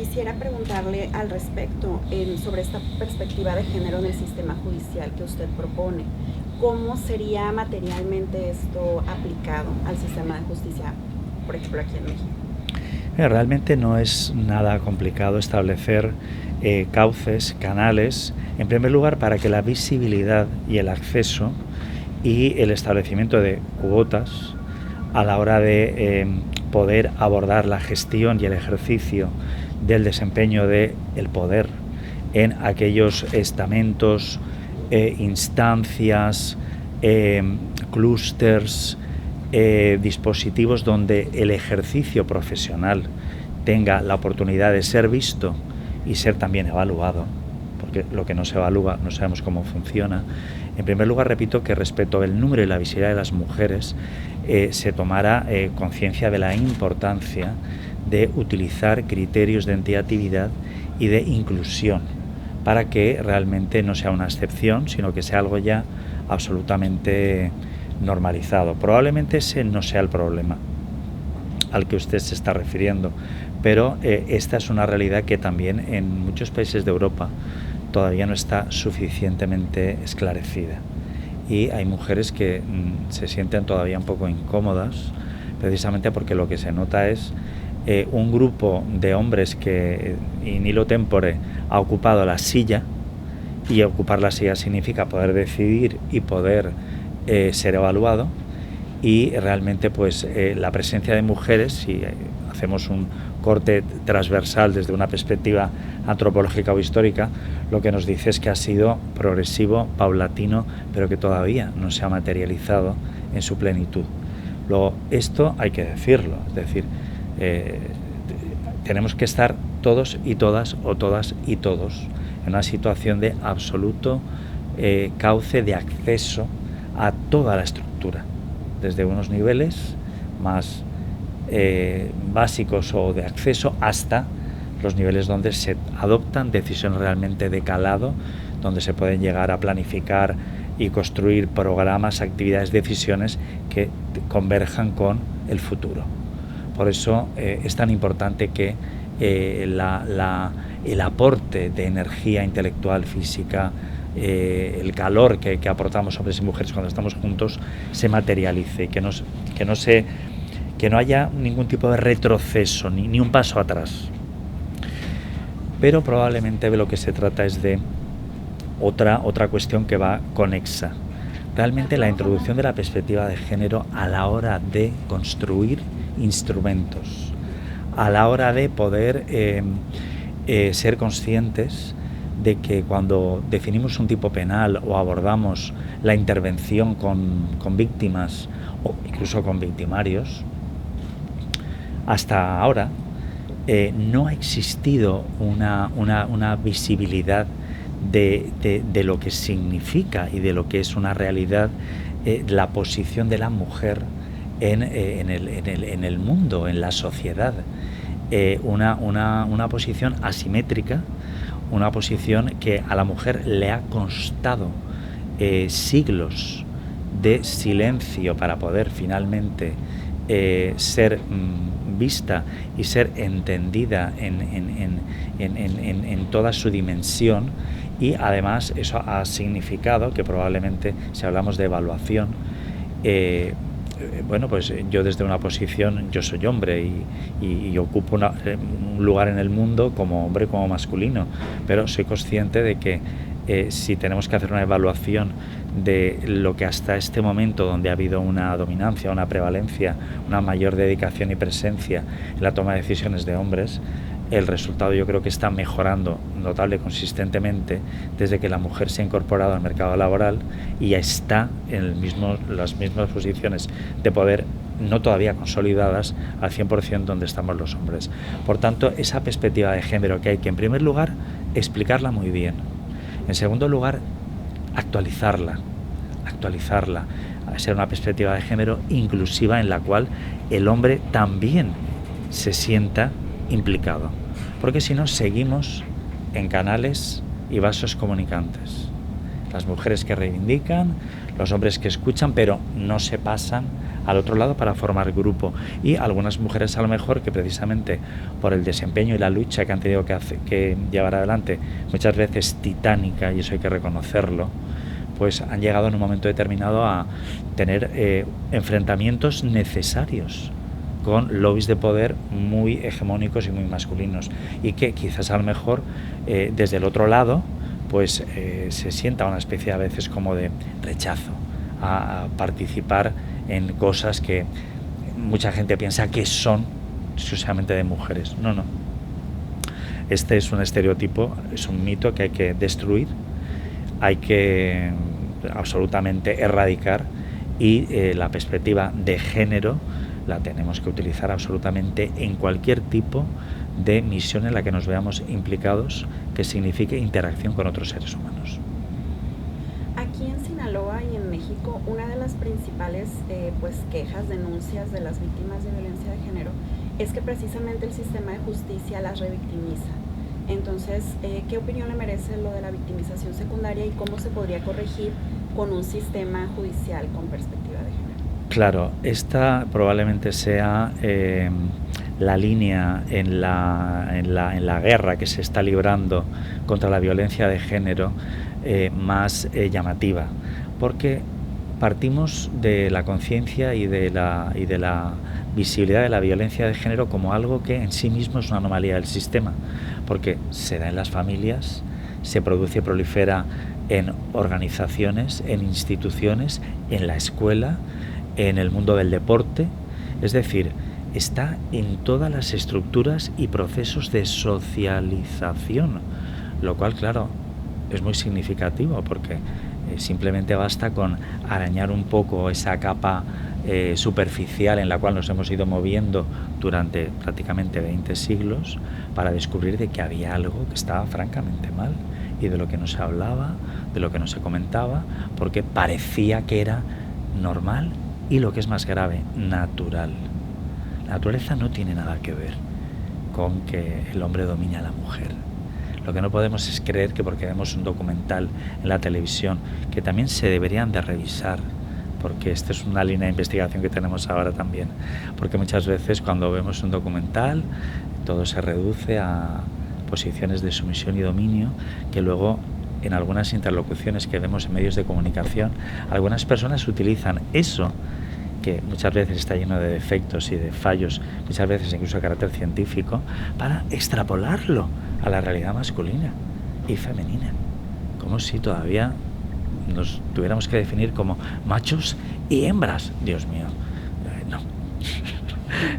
quisiera preguntarle al respecto sobre esta perspectiva de género en el sistema judicial que usted propone. ¿Cómo sería materialmente esto aplicado al sistema de justicia, por ejemplo, aquí en México? Realmente no es nada complicado establecer cauces, canales, en primer lugar para que la visibilidad y el acceso y el establecimiento de cuotas a la hora de poder abordar la gestión y el ejercicio del desempeño del poder en aquellos estamentos, instancias, clústers, dispositivos donde el ejercicio profesional tenga la oportunidad de ser visto y ser también evaluado, porque lo que no se evalúa no sabemos cómo funciona. En primer lugar, repito que respecto al número y la visibilidad de las mujeres se tomara conciencia de la importancia de utilizar criterios de entidatividad y de inclusión para que realmente no sea una excepción, sino que sea algo ya absolutamente normalizado. Probablemente ese no sea el problema al que usted se está refiriendo, pero esta es una realidad que también en muchos países de Europa todavía no está suficientemente esclarecida y hay mujeres que se sienten todavía un poco incómodas precisamente porque lo que se nota es un grupo de hombres que in illo tempore ha ocupado la silla, y ocupar la silla significa poder decidir y poder ser evaluado, y realmente pues la presencia de mujeres, si hacemos un corte transversal desde una perspectiva antropológica o histórica, lo que nos dice es que ha sido progresivo, paulatino, pero que todavía no se ha materializado en su plenitud. Luego, esto hay que decirlo, es decir, tenemos que estar todos y todas, o todas y todos, en una situación de absoluto cauce de acceso a toda la estructura, desde unos niveles más básicos o de acceso hasta los niveles donde se adoptan decisiones realmente de calado, donde se pueden llegar a planificar y construir programas, actividades, decisiones que converjan con el futuro. Por eso es tan importante que el aporte de energía intelectual, física, el calor que aportamos hombres y mujeres cuando estamos juntos se materialice, que no haya ningún tipo de retroceso ni un paso atrás. Pero probablemente de lo que se trata es de otra cuestión que va conexa. Realmente la introducción de la perspectiva de género a la hora de construir instrumentos, a la hora de poder ser conscientes de que cuando definimos un tipo penal o abordamos la intervención con víctimas o incluso con victimarios, hasta ahora no ha existido una visibilidad de lo que significa y de lo que es una realidad la posición de la mujer en el mundo, en la sociedad. Una posición asimétrica, una posición que a la mujer le ha costado siglos de silencio para poder finalmente ser vista y ser entendida en toda su dimensión, y además eso ha significado que probablemente, si hablamos de evaluación, bueno, pues yo desde una posición, yo soy hombre y ocupo un lugar en el mundo como hombre, como masculino, pero soy consciente de que si tenemos que hacer una evaluación de lo que hasta este momento, donde ha habido una dominancia, una prevalencia, una mayor dedicación y presencia en la toma de decisiones de hombres, el resultado yo creo que está mejorando notable consistentemente desde que la mujer se ha incorporado al mercado laboral y ya está en las mismas posiciones de poder, no todavía consolidadas al 100% donde estamos los hombres. Por tanto, esa perspectiva de género que hay que, en primer lugar, explicarla muy bien. En segundo lugar, actualizarla, a ser una perspectiva de género inclusiva en la cual el hombre también se sienta implicado, porque si no seguimos en canales y vasos comunicantes, las mujeres que reivindican, los hombres que escuchan pero no se pasan al otro lado para formar grupo. Y algunas mujeres a lo mejor que precisamente por el desempeño y la lucha que han tenido que llevar adelante, muchas veces titánica, y eso hay que reconocerlo, pues han llegado en un momento determinado a tener enfrentamientos necesarios con lobbies de poder muy hegemónicos y muy masculinos, y que quizás a lo mejor desde el otro lado pues se sienta una especie a veces como de rechazo a participar en cosas que mucha gente piensa que son exclusivamente de mujeres. No. Este es un estereotipo, es un mito que hay que destruir, hay que absolutamente erradicar, y la perspectiva de género la tenemos que utilizar absolutamente en cualquier tipo de misión en la que nos veamos implicados, que signifique interacción con otros seres humanos. Aquí en Sinaloa y en México, una de las principales quejas, denuncias de las víctimas de violencia de género es que precisamente el sistema de justicia las revictimiza. Entonces, ¿qué opinión le merece lo de la victimización secundaria y cómo se podría corregir con un sistema judicial con perspectiva de género? Claro, esta probablemente sea la línea en la guerra que se está librando contra la violencia de género más llamativa, porque partimos de la conciencia y de la visibilidad de la violencia de género como algo que en sí mismo es una anomalía del sistema, porque se da en las familias, se produce y prolifera en organizaciones, en instituciones, en la escuela, en el mundo del deporte, es decir, está en todas las estructuras y procesos de socialización, lo cual, claro, es muy significativo, porque simplemente basta con arañar un poco esa capa superficial en la cual nos hemos ido moviendo durante prácticamente 20 siglos para descubrir de que había algo que estaba francamente mal, y de lo que no se hablaba, de lo que no se comentaba, porque parecía que era normal y, lo que es más grave, natural. La naturaleza no tiene nada que ver con que el hombre domine a la mujer. Lo que no podemos es creer que porque vemos un documental en la televisión, que también se deberían de revisar, porque esta es una línea de investigación que tenemos ahora también, porque muchas veces cuando vemos un documental todo se reduce a posiciones de sumisión y dominio, que luego en algunas interlocuciones que vemos en medios de comunicación, algunas personas utilizan eso, que muchas veces está lleno de defectos y de fallos, muchas veces incluso de carácter científico, para extrapolarlo a la realidad masculina y femenina, como si todavía nos tuviéramos que definir como machos y hembras. Dios mío, no.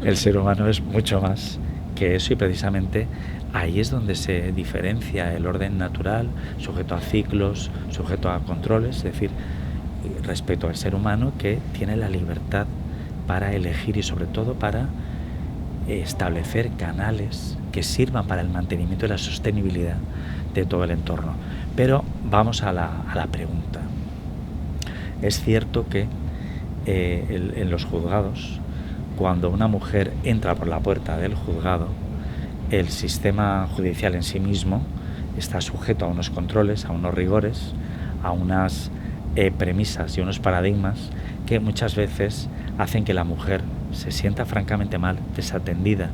El ser humano es mucho más que eso, y precisamente ahí es donde se diferencia el orden natural, sujeto a ciclos, sujeto a controles, es decir, respecto al ser humano, que tiene la libertad para elegir y sobre todo para establecer canales que sirvan para el mantenimiento y la sostenibilidad de todo el entorno. Pero vamos a la pregunta. Es cierto que en los juzgados, cuando una mujer entra por la puerta del juzgado, el sistema judicial en sí mismo está sujeto a unos controles, a unos rigores, a unas premisas y unos paradigmas que muchas veces hacen que la mujer se sienta francamente mal, desatendida.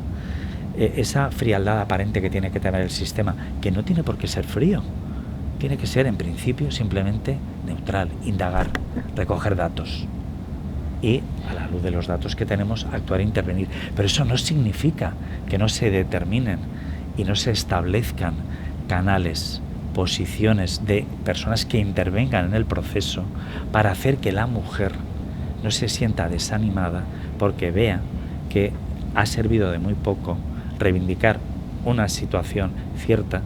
Esa frialdad aparente que tiene que tener el sistema, que no tiene por qué ser frío, tiene que ser en principio simplemente neutral, indagar, recoger datos y, a la luz de los datos que tenemos, actuar e intervenir. Pero eso no significa que no se determinen y no se establezcan canales, posiciones de personas que intervengan en el proceso para hacer que la mujer no se sienta desanimada porque vea que ha servido de muy poco reivindicar una situación cierta,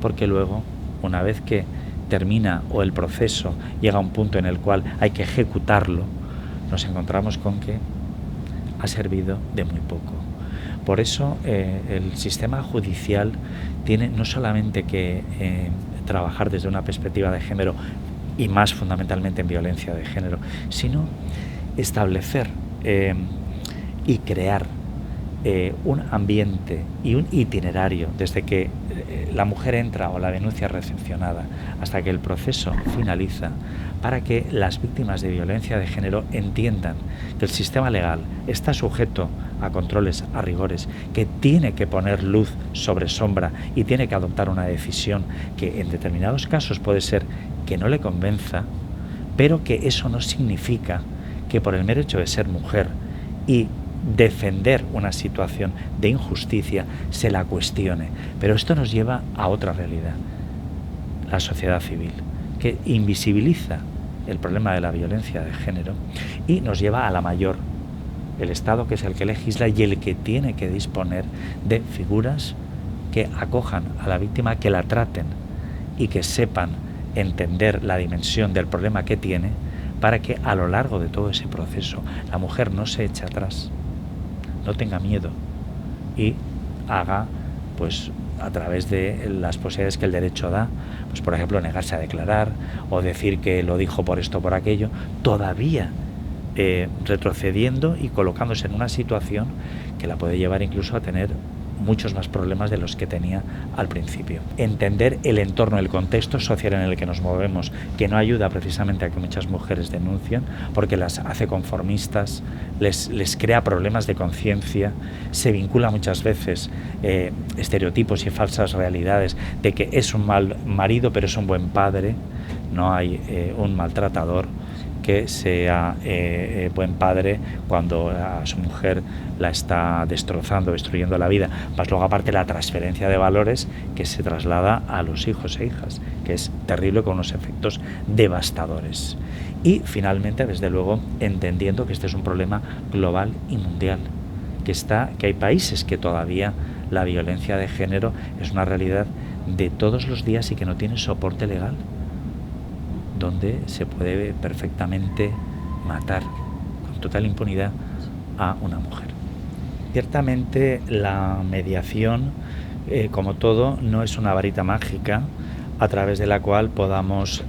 porque luego, una vez que termina o el proceso llega a un punto en el cual hay que ejecutarlo, nos encontramos con que ha servido de muy poco. Por eso el sistema judicial tiene no solamente que trabajar desde una perspectiva de género, y más fundamentalmente en violencia de género, sino establecer y crear un ambiente y un itinerario desde que la mujer entra o la denuncia recepcionada hasta que el proceso finaliza, para que las víctimas de violencia de género entiendan que el sistema legal está sujeto a controles, a rigores, que tiene que poner luz sobre sombra y tiene que adoptar una decisión que en determinados casos puede ser que no le convenza, pero que eso no significa que por el mero hecho de ser mujer y defender una situación de injusticia se la cuestione. Pero esto nos lleva a otra realidad, la sociedad civil, que invisibiliza el problema de la violencia de género y nos lleva a la mayor, el Estado, que es el que legisla y el que tiene que disponer de figuras que acojan a la víctima, que la traten y que sepan entender la dimensión del problema que tiene, para que a lo largo de todo ese proceso la mujer no se eche atrás, no tenga miedo y haga, pues a través de las posibilidades que el derecho da, pues por ejemplo negarse a declarar o decir que lo dijo por esto o por aquello, todavía retrocediendo y colocándose en una situación que la puede llevar incluso a tener muchos más problemas de los que tenía al principio. Entender el entorno, el contexto social en el que nos movemos, que no ayuda precisamente a que muchas mujeres denuncien, porque las hace conformistas, les crea problemas de conciencia, se vincula muchas veces estereotipos y falsas realidades de que es un mal marido pero es un buen padre. No hay un maltratador que sea buen padre cuando a su mujer la está destrozando, destruyendo la vida. Más luego aparte la transferencia de valores que se traslada a los hijos e hijas, que es terrible, con unos efectos devastadores. Y finalmente, desde luego, entendiendo que este es un problema global y mundial, que hay países que todavía la violencia de género es una realidad de todos los días y que no tiene soporte legal, donde se puede perfectamente matar con total impunidad a una mujer. Ciertamente la mediación, como todo, no es una varita mágica a través de la cual podamos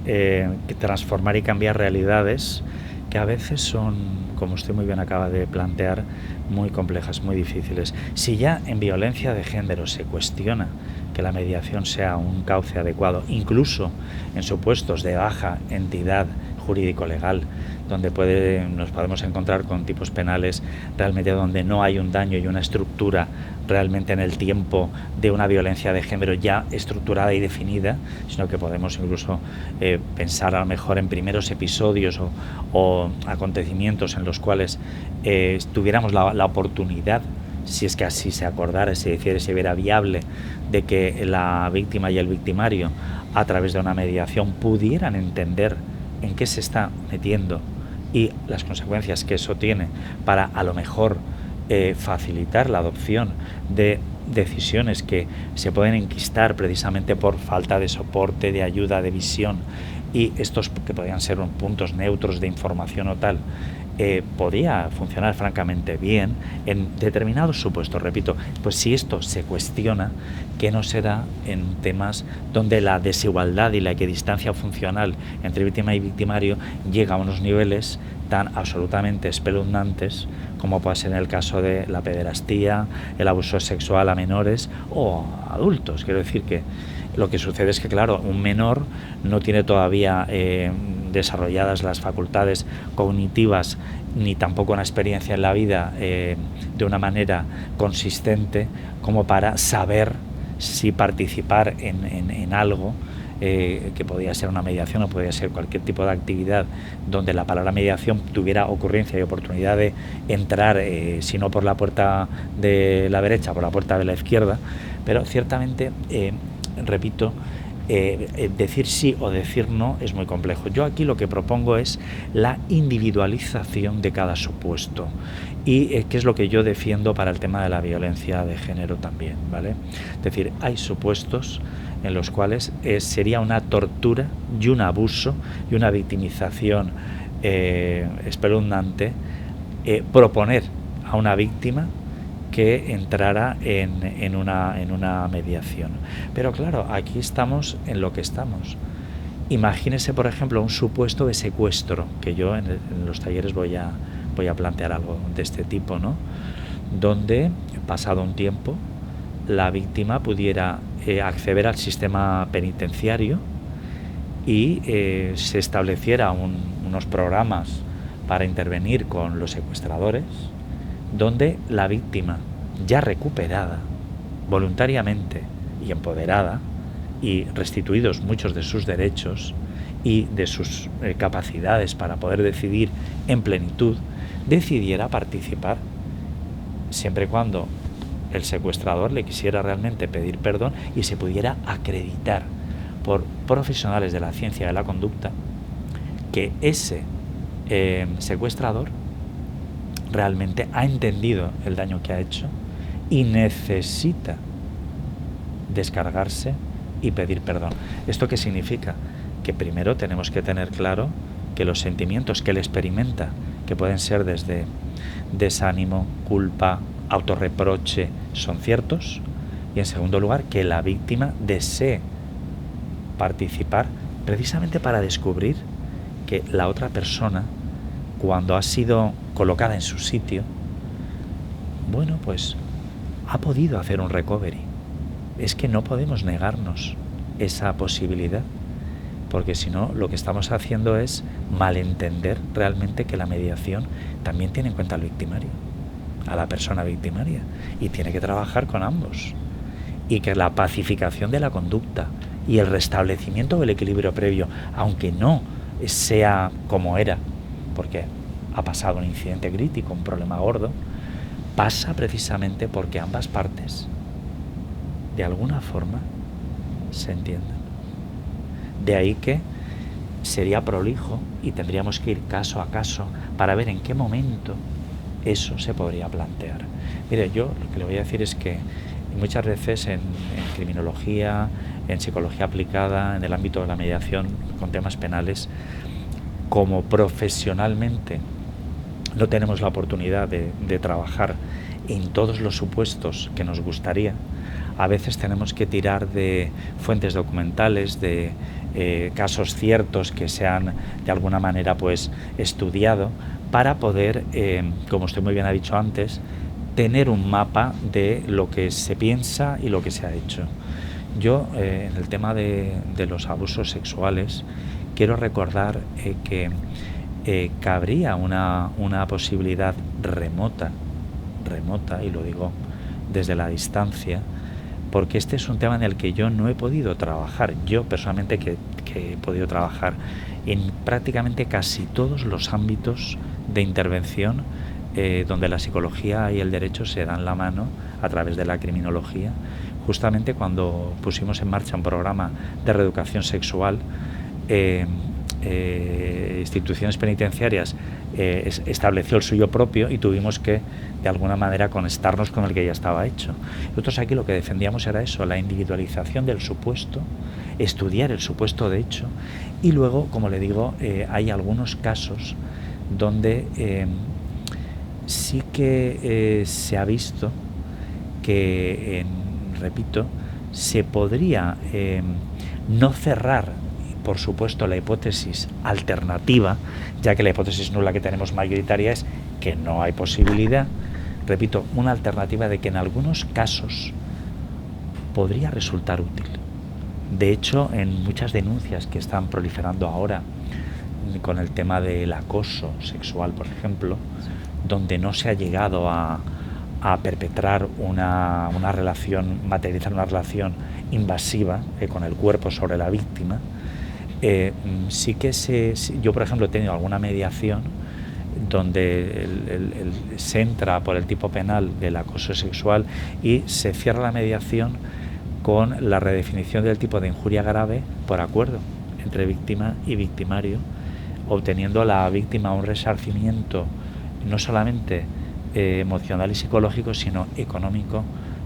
transformar y cambiar realidades que a veces son, como usted muy bien acaba de plantear, muy complejas, muy difíciles. Si ya en violencia de género se cuestiona que la mediación sea un cauce adecuado, incluso en supuestos de baja entidad jurídico-legal, donde nos podemos encontrar con tipos penales realmente donde no hay un daño y una estructura realmente en el tiempo de una violencia de género ya estructurada y definida, sino que podemos incluso pensar a lo mejor en primeros episodios o acontecimientos en los cuales tuviéramos la oportunidad, si es que así se acordara, si decidiera, si viera viable, de que la víctima y el victimario, a través de una mediación, pudieran entender en qué se está metiendo y las consecuencias que eso tiene para, a lo mejor, facilitar la adopción de decisiones que se pueden enquistar precisamente por falta de soporte, de ayuda, de visión, y estos que podrían ser puntos neutros de información o tal, podría funcionar francamente bien en determinados supuestos. Repito, pues si esto se cuestiona, ¿qué no será en temas donde la desigualdad y la equidistancia funcional entre víctima y victimario llega a unos niveles tan absolutamente espeluznantes como puede ser en el caso de la pederastía, el abuso sexual a menores o a adultos? Quiero decir que lo que sucede es que, claro, un menor no tiene todavía desarrolladas las facultades cognitivas ni tampoco una experiencia en la vida de una manera consistente como para saber si participar en algo que podía ser una mediación o podía ser cualquier tipo de actividad donde la palabra mediación tuviera ocurrencia y oportunidad de entrar, si no por la puerta de la derecha, por la puerta de la izquierda. Pero ciertamente, repito, decir sí o decir no es muy complejo. Yo aquí lo que propongo es la individualización de cada supuesto y qué es lo que yo defiendo para el tema de la violencia de género también, ¿vale? Es decir, hay supuestos en los cuales sería una tortura y un abuso y una victimización espeluznante proponer a una víctima que entrara en una mediación. Pero claro, aquí estamos en lo que estamos. Imagínese, por ejemplo, un supuesto de secuestro, que yo en los talleres voy a plantear algo de este tipo, ¿no? Donde, pasado un tiempo, la víctima pudiera acceder al sistema penitenciario y se estableciera unos programas para intervenir con los secuestradores, donde la víctima, ya recuperada voluntariamente y empoderada, y restituidos muchos de sus derechos y de sus capacidades para poder decidir en plenitud, decidiera participar, siempre y cuando el secuestrador le quisiera realmente pedir perdón y se pudiera acreditar por profesionales de la ciencia de la conducta que ese secuestrador realmente ha entendido el daño que ha hecho y necesita descargarse y pedir perdón. ¿Esto qué significa? Que primero tenemos que tener claro que los sentimientos que él experimenta, que pueden ser desde desánimo, culpa, autorreproche, son ciertos, y en segundo lugar que la víctima desee participar precisamente para descubrir que la otra persona, cuando ha sido colocada en su sitio, bueno, pues ha podido hacer un recovery. Es que no podemos negarnos esa posibilidad, porque si no, lo que estamos haciendo es malentender realmente que la mediación también tiene en cuenta al victimario, a la persona victimaria, y tiene que trabajar con ambos, y que la pacificación de la conducta y el restablecimiento del equilibrio previo, aunque no sea como era, porque ha pasado un incidente crítico, un problema gordo, pasa precisamente porque ambas partes de alguna forma se entienden. De ahí que sería prolijo y tendríamos que ir caso a caso para ver en qué momento eso se podría plantear. Mire, yo lo que le voy a decir es que muchas veces en criminología, en psicología aplicada, en el ámbito de la mediación con temas penales, como profesionalmente no tenemos la oportunidad de trabajar en todos los supuestos que nos gustaría, a veces tenemos que tirar de fuentes documentales, de casos ciertos que se han de alguna manera pues estudiado para poder, como usted muy bien ha dicho antes, tener un mapa de lo que se piensa y lo que se ha hecho. Yo, en el tema de los abusos sexuales, quiero recordar que cabría una posibilidad remota, y lo digo desde la distancia, porque este es un tema en el que yo no he podido trabajar. Yo personalmente que he podido trabajar en prácticamente casi todos los ámbitos de intervención donde la psicología y el derecho se dan la mano a través de la criminología. Justamente cuando pusimos en marcha un programa de reeducación sexual, instituciones penitenciarias estableció el suyo propio y tuvimos que de alguna manera conectarnos con el que ya estaba hecho. Nosotros aquí lo que defendíamos era eso, la individualización del supuesto, estudiar el supuesto de hecho, y luego, como le digo, hay algunos casos donde sí que se ha visto que, repito, se podría no cerrar, por supuesto, la hipótesis alternativa, ya que la hipótesis nula que tenemos mayoritaria es que no hay posibilidad, repito, una alternativa de que en algunos casos podría resultar útil. De hecho, en muchas denuncias que están proliferando ahora con el tema del acoso sexual, por ejemplo, donde no se ha llegado a perpetrar una relación, materializar una relación invasiva con el cuerpo sobre la víctima, sí que yo, por ejemplo, he tenido alguna mediación donde se entra por el tipo penal del acoso sexual y se cierra la mediación con la redefinición del tipo de injuria grave por acuerdo entre víctima y victimario, obteniendo a la víctima un resarcimiento no solamente emocional y psicológico, sino económico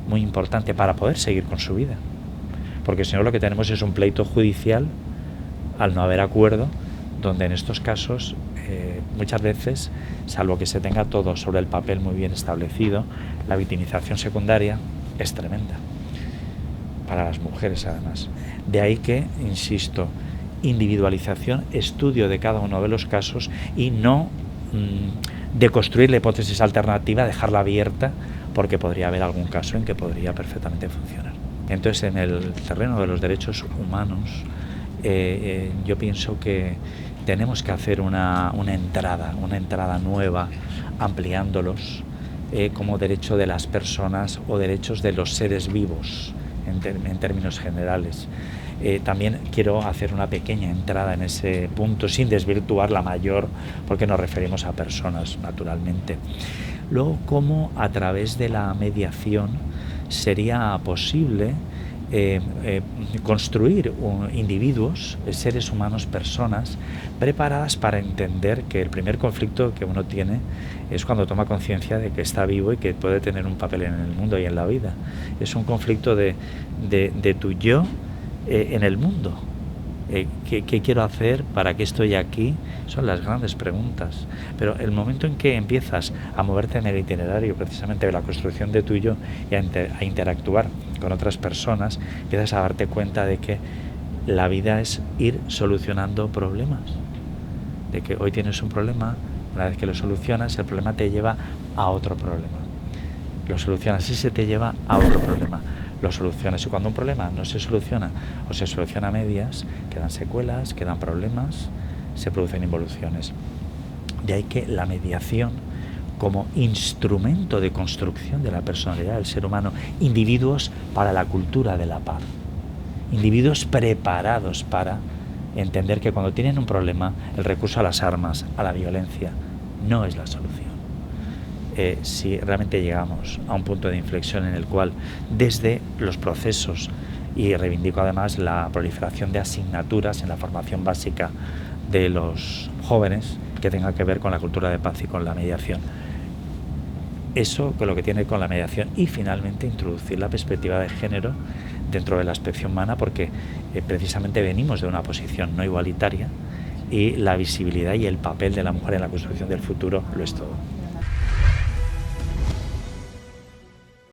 muy importante para poder seguir con su vida. Porque si no, lo que tenemos es un pleito judicial al no haber acuerdo, donde en estos casos muchas veces, salvo que se tenga todo sobre el papel muy bien establecido, la victimización secundaria es tremenda para las mujeres además. De ahí que, insisto, individualización, estudio de cada uno de los casos y no de construir la hipótesis alternativa, dejarla abierta porque podría haber algún caso en que podría perfectamente funcionar. Entonces, en el terreno de los derechos humanos, yo pienso que tenemos que hacer una entrada nueva, ampliándolos como derecho de las personas o derechos de los seres vivos en términos generales. También quiero hacer una pequeña entrada en ese punto sin desvirtuar la mayor, porque nos referimos a personas, naturalmente. Luego, cómo a través de la mediación sería posible construir individuos, seres humanos, personas preparadas para entender que el primer conflicto que uno tiene es cuando toma conciencia de que está vivo y que puede tener un papel en el mundo y en la vida. Es un conflicto de tu yo en el mundo. ¿Qué quiero hacer? ¿Para qué estoy aquí? Son las grandes preguntas. Pero el momento en que empiezas a moverte en el itinerario precisamente de la construcción de tu yo y a interactuar con otras personas, empiezas a darte cuenta de que la vida es ir solucionando problemas. De que hoy tienes un problema, una vez que lo solucionas, el problema te lleva a otro problema. Lo solucionas y se te lleva a otro problema. Lo solucionas y cuando un problema no se soluciona o se soluciona a medias, quedan secuelas, quedan problemas, se producen involuciones. De ahí que la mediación como instrumento de construcción de la personalidad del ser humano, individuos para la cultura de la paz, individuos preparados para entender que cuando tienen un problema, el recurso a las armas, a la violencia, no es la solución. Si realmente llegamos a un punto de inflexión en el cual desde los procesos, y reivindico además la proliferación de asignaturas en la formación básica de los jóvenes que tenga que ver con la cultura de paz y con la mediación, eso con lo que tiene con la mediación, y finalmente introducir la perspectiva de género dentro de la especie humana, porque precisamente venimos de una posición no igualitaria y la visibilidad y el papel de la mujer en la construcción del futuro lo es todo.